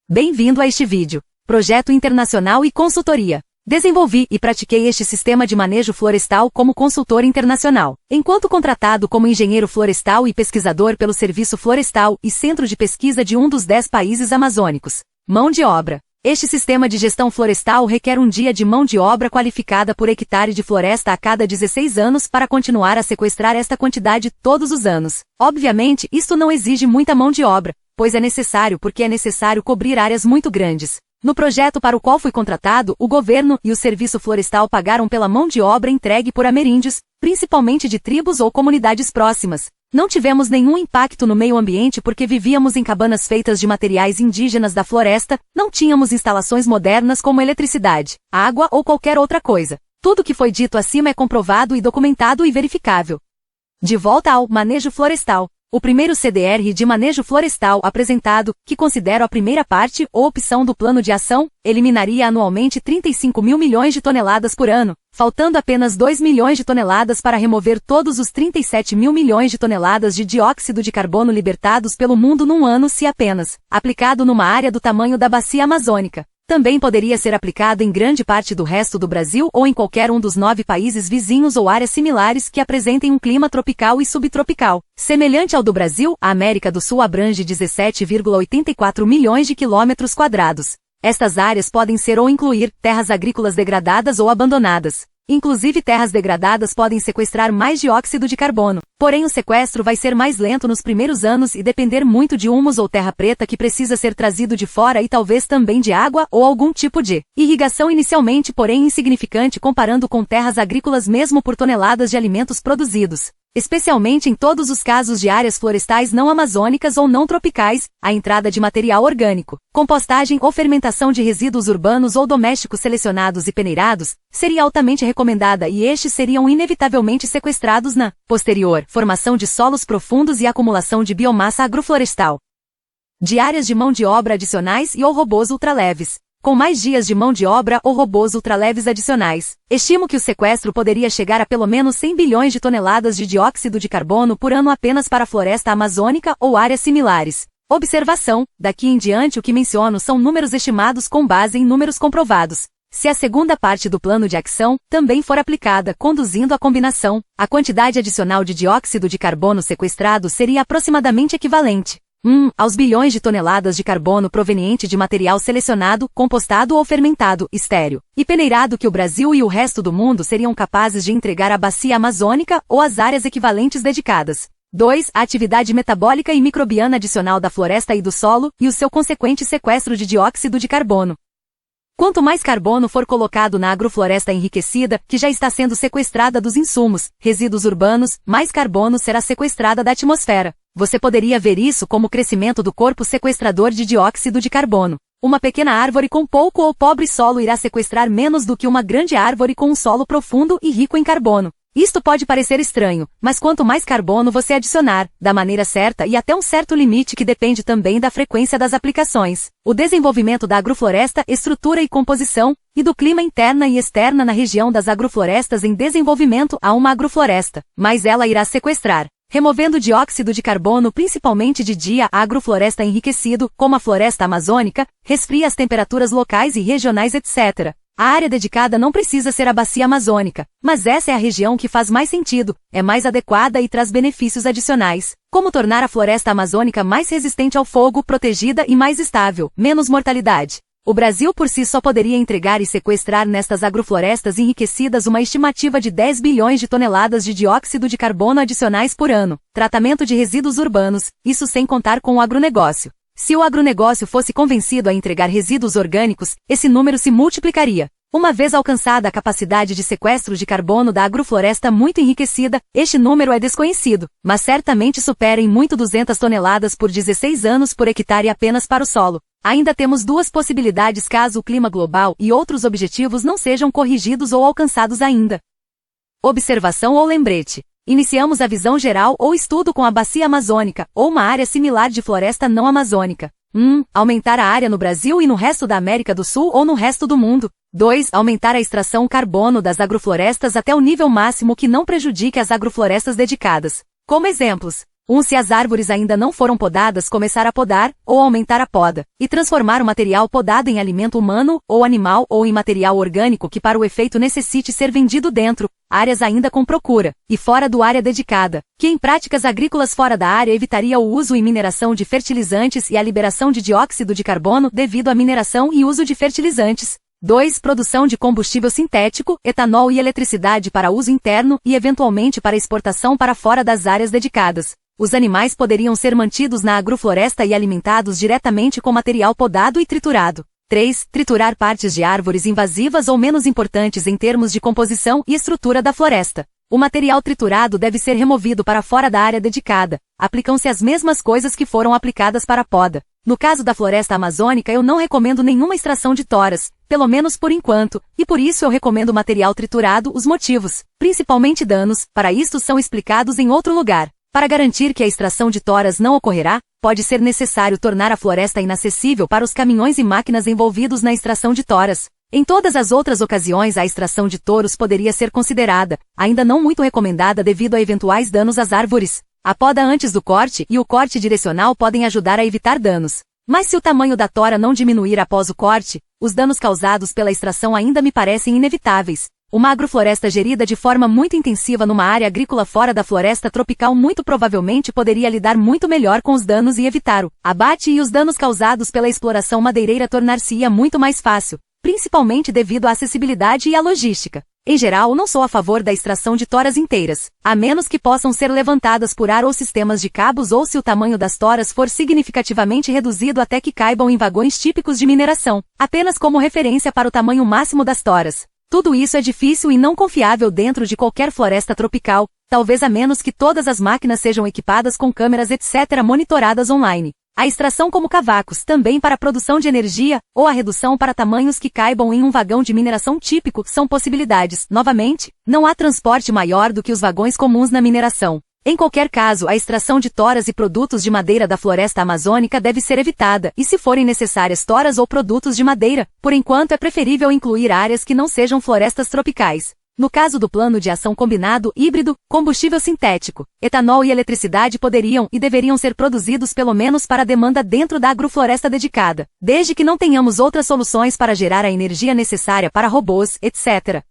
Bem-vindo a este vídeo. Projeto internacional e consultoria. Desenvolvi e pratiquei este sistema de manejo florestal como consultor internacional, enquanto contratado como engenheiro florestal e pesquisador pelo Serviço Florestal e Centro de Pesquisa de um dos 10 países amazônicos. Mão de obra. Este sistema de gestão florestal requer um dia de mão de obra qualificada por hectare de floresta a cada 16 anos para continuar a sequestrar esta quantidade todos os anos. Obviamente, isto não exige muita mão de obra, pois é necessário porque é necessário cobrir áreas muito grandes. No projeto para o qual fui contratado, o governo e o Serviço Florestal pagaram pela mão de obra entregue por ameríndios, principalmente de tribos ou comunidades próximas. Não tivemos nenhum impacto no meio ambiente porque vivíamos em cabanas feitas de materiais indígenas da floresta, não tínhamos instalações modernas como eletricidade, água ou qualquer outra coisa. Tudo que foi dito acima é comprovado e documentado e verificável. De volta ao manejo florestal. O primeiro CDR de manejo florestal apresentado, que considero a primeira parte ou opção do plano de ação, eliminaria anualmente 35 mil milhões de toneladas por ano, faltando apenas 2 milhões de toneladas para remover todos os 37 mil milhões de toneladas de dióxido de carbono libertados pelo mundo num ano se apenas aplicado numa área do tamanho da bacia amazônica. Também poderia ser aplicado em grande parte do resto do Brasil ou em qualquer um dos 9 países vizinhos ou áreas similares que apresentem um clima tropical e subtropical. Semelhante ao do Brasil, a América do Sul abrange 17,84 milhões de quilômetros quadrados. Estas áreas podem ser ou incluir terras agrícolas degradadas ou abandonadas. Inclusive terras degradadas podem sequestrar mais dióxido de carbono. Porém o sequestro vai ser mais lento nos primeiros anos e depender muito de humus ou terra preta que precisa ser trazido de fora e talvez também de água ou algum tipo de irrigação inicialmente, porém insignificante comparando com terras agrícolas mesmo por toneladas de alimentos produzidos. Especialmente em todos os casos de áreas florestais não amazônicas ou não tropicais, a entrada de material orgânico, compostagem ou fermentação de resíduos urbanos ou domésticos selecionados e peneirados, seria altamente recomendada e estes seriam inevitavelmente sequestrados na posterior formação de solos profundos e acumulação de biomassa agroflorestal. De áreas de mão de obra adicionais e ou robôs ultraleves. Com mais dias de mão de obra ou robôs ultraleves adicionais, estimo que o sequestro poderia chegar a pelo menos 100 bilhões de toneladas de dióxido de carbono por ano apenas para a floresta amazônica ou áreas similares. Observação: daqui em diante o que menciono são números estimados com base em números comprovados. Se a segunda parte do plano de ação também for aplicada conduzindo à combinação, a quantidade adicional de dióxido de carbono sequestrado seria aproximadamente equivalente aos bilhões de toneladas de carbono proveniente de material selecionado, compostado ou fermentado, estéril e peneirado que o Brasil e o resto do mundo seriam capazes de entregar à bacia amazônica ou às áreas equivalentes dedicadas. 2. A atividade metabólica e microbiana adicional da floresta e do solo, e o seu consequente sequestro de dióxido de carbono. Quanto mais carbono for colocado na agrofloresta enriquecida, que já está sendo sequestrada dos insumos, resíduos urbanos, mais carbono será sequestrada da atmosfera. Você poderia ver isso como o crescimento do corpo sequestrador de dióxido de carbono. Uma pequena árvore com pouco ou pobre solo irá sequestrar menos do que uma grande árvore com um solo profundo e rico em carbono. Isto pode parecer estranho, mas quanto mais carbono você adicionar, da maneira certa e até um certo limite que depende também da frequência das aplicações, o desenvolvimento da agrofloresta, estrutura e composição, e do clima interna e externa na região das agroflorestas em desenvolvimento a uma agrofloresta, mas ela irá sequestrar, removendo dióxido de carbono principalmente de dia. A agrofloresta enriquecido, como a floresta amazônica, resfria as temperaturas locais e regionais etc. A área dedicada não precisa ser a bacia amazônica, mas essa é a região que faz mais sentido, é mais adequada e traz benefícios adicionais, como tornar a floresta amazônica mais resistente ao fogo, protegida e mais estável, menos mortalidade. O Brasil por si só poderia entregar e sequestrar nestas agroflorestas enriquecidas uma estimativa de 10 bilhões de toneladas de dióxido de carbono adicionais por ano. Tratamento de resíduos urbanos, isso sem contar com o agronegócio. Se o agronegócio fosse convencido a entregar resíduos orgânicos, esse número se multiplicaria. Uma vez alcançada a capacidade de sequestro de carbono da agrofloresta muito enriquecida, este número é desconhecido, mas certamente supera em muito 200 toneladas por 16 anos por hectare apenas para o solo. Ainda temos duas possibilidades caso o clima global e outros objetivos não sejam corrigidos ou alcançados ainda. Observação ou lembrete. Iniciamos a visão geral ou estudo com a bacia amazônica, ou uma área similar de floresta não amazônica. Aumentar a área no Brasil e no resto da América do Sul ou no resto do mundo. 2. Aumentar a extração carbono das agroflorestas até o nível máximo que não prejudique as agroflorestas dedicadas. Como exemplos, Se as árvores ainda não foram podadas, começar a podar, ou aumentar a poda, e transformar o material podado em alimento humano, ou animal, ou em material orgânico que para o efeito necessite ser vendido dentro, áreas ainda com procura, e fora do área dedicada, que em práticas agrícolas fora da área evitaria o uso e mineração de fertilizantes e a liberação de dióxido de carbono devido à mineração e uso de fertilizantes. 2. Produção de combustível sintético, etanol e eletricidade para uso interno e eventualmente para exportação para fora das áreas dedicadas. Os animais poderiam ser mantidos na agrofloresta e alimentados diretamente com material podado e triturado. 3. Triturar partes de árvores invasivas ou menos importantes em termos de composição e estrutura da floresta. O material triturado deve ser removido para fora da área dedicada. Aplicam-se as mesmas coisas que foram aplicadas para a poda. No caso da floresta amazônica, eu não recomendo nenhuma extração de toras, pelo menos por enquanto, e por isso eu recomendo material triturado. Os motivos, principalmente danos, para isto são explicados em outro lugar. Para garantir que a extração de toras não ocorrerá, pode ser necessário tornar a floresta inacessível para os caminhões e máquinas envolvidos na extração de toras. Em todas as outras ocasiões, a extração de touros poderia ser considerada, ainda não muito recomendada devido a eventuais danos às árvores. A poda antes do corte e o corte direcional podem ajudar a evitar danos. Mas se o tamanho da tora não diminuir após o corte, os danos causados pela extração ainda me parecem inevitáveis. Uma agrofloresta gerida de forma muito intensiva numa área agrícola fora da floresta tropical muito provavelmente poderia lidar muito melhor com os danos e evitar o abate e os danos causados pela exploração madeireira tornar-se-ia muito mais fácil, principalmente devido à acessibilidade e à logística. Em geral, não sou a favor da extração de toras inteiras, a menos que possam ser levantadas por ar ou sistemas de cabos ou se o tamanho das toras for significativamente reduzido até que caibam em vagões típicos de mineração, apenas como referência para o tamanho máximo das toras. Tudo isso é difícil e não confiável dentro de qualquer floresta tropical, talvez a menos que todas as máquinas sejam equipadas com câmeras etc. monitoradas online. A extração como cavacos, também para a produção de energia, ou a redução para tamanhos que caibam em um vagão de mineração típico, são possibilidades. Novamente, não há transporte maior do que os vagões comuns na mineração. Em qualquer caso, a extração de toras e produtos de madeira da floresta amazônica deve ser evitada, e se forem necessárias toras ou produtos de madeira, por enquanto é preferível incluir áreas que não sejam florestas tropicais. No caso do plano de ação combinado híbrido, combustível sintético, etanol e eletricidade poderiam e deveriam ser produzidos pelo menos para a demanda dentro da agrofloresta dedicada, desde que não tenhamos outras soluções para gerar a energia necessária para robôs, etc.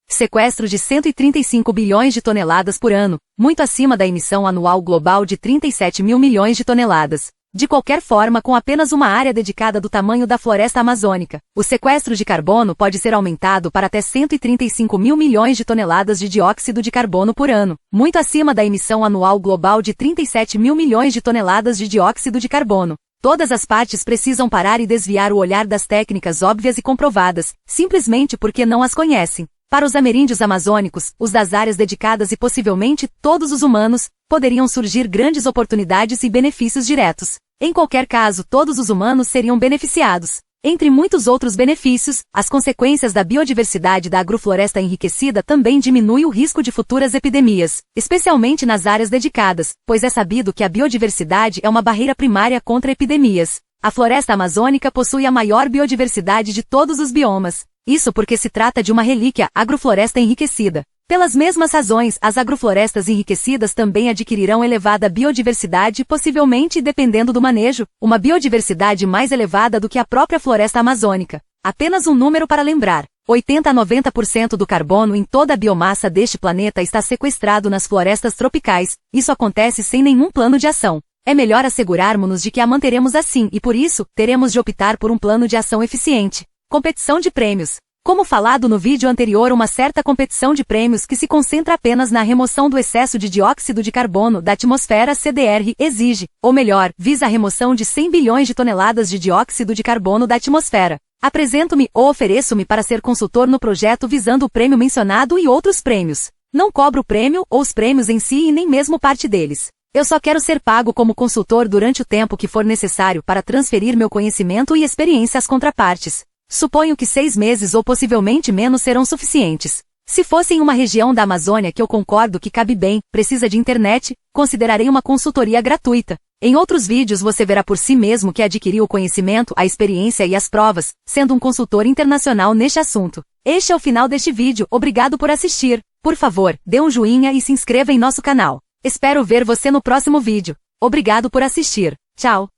Sequestro de 135 bilhões de toneladas por ano, muito acima da emissão anual global de 37 mil milhões de toneladas. De qualquer forma, com apenas uma área dedicada do tamanho da floresta amazônica, o sequestro de carbono pode ser aumentado para até 135 mil milhões de toneladas de dióxido de carbono por ano, muito acima da emissão anual global de 37 mil milhões de toneladas de dióxido de carbono. Todas as partes precisam parar e desviar o olhar das técnicas óbvias e comprovadas, simplesmente porque não as conhecem. Para os ameríndios amazônicos, os das áreas dedicadas e possivelmente todos os humanos, poderiam surgir grandes oportunidades e benefícios diretos. Em qualquer caso, todos os humanos seriam beneficiados. Entre muitos outros benefícios, as consequências da biodiversidade da agrofloresta enriquecida também diminui o risco de futuras epidemias, especialmente nas áreas dedicadas, pois é sabido que a biodiversidade é uma barreira primária contra epidemias. A floresta amazônica possui a maior biodiversidade de todos os biomas. Isso porque se trata de uma relíquia, agrofloresta enriquecida. Pelas mesmas razões, as agroflorestas enriquecidas também adquirirão elevada biodiversidade, possivelmente, dependendo do manejo, uma biodiversidade mais elevada do que a própria floresta amazônica. Apenas um número para lembrar. 80 a 90% do carbono em toda a biomassa deste planeta está sequestrado nas florestas tropicais. Isso acontece sem nenhum plano de ação. É melhor assegurarmos-nos de que a manteremos assim e, por isso, teremos de optar por um plano de ação eficiente. Competição de prêmios. Como falado no vídeo anterior, uma certa competição de prêmios que se concentra apenas na remoção do excesso de dióxido de carbono da atmosfera CDR exige, ou melhor, visa a remoção de 100 bilhões de toneladas de dióxido de carbono da atmosfera. Apresento-me ou ofereço-me para ser consultor no projeto visando o prêmio mencionado e outros prêmios. Não cobro o prêmio ou os prêmios em si e nem mesmo parte deles. Eu só quero ser pago como consultor durante o tempo que for necessário para transferir meu conhecimento e experiência às contrapartes. Suponho que 6 meses ou possivelmente menos serão suficientes. Se fosse em uma região da Amazônia que eu concordo que cabe bem, precisa de internet, considerarei uma consultoria gratuita. Em outros vídeos você verá por si mesmo que adquiriu o conhecimento, a experiência e as provas, sendo um consultor internacional neste assunto. Este é o final deste vídeo, obrigado por assistir. Por favor, dê um joinha e se inscreva em nosso canal. Espero ver você no próximo vídeo. Obrigado por assistir. Tchau!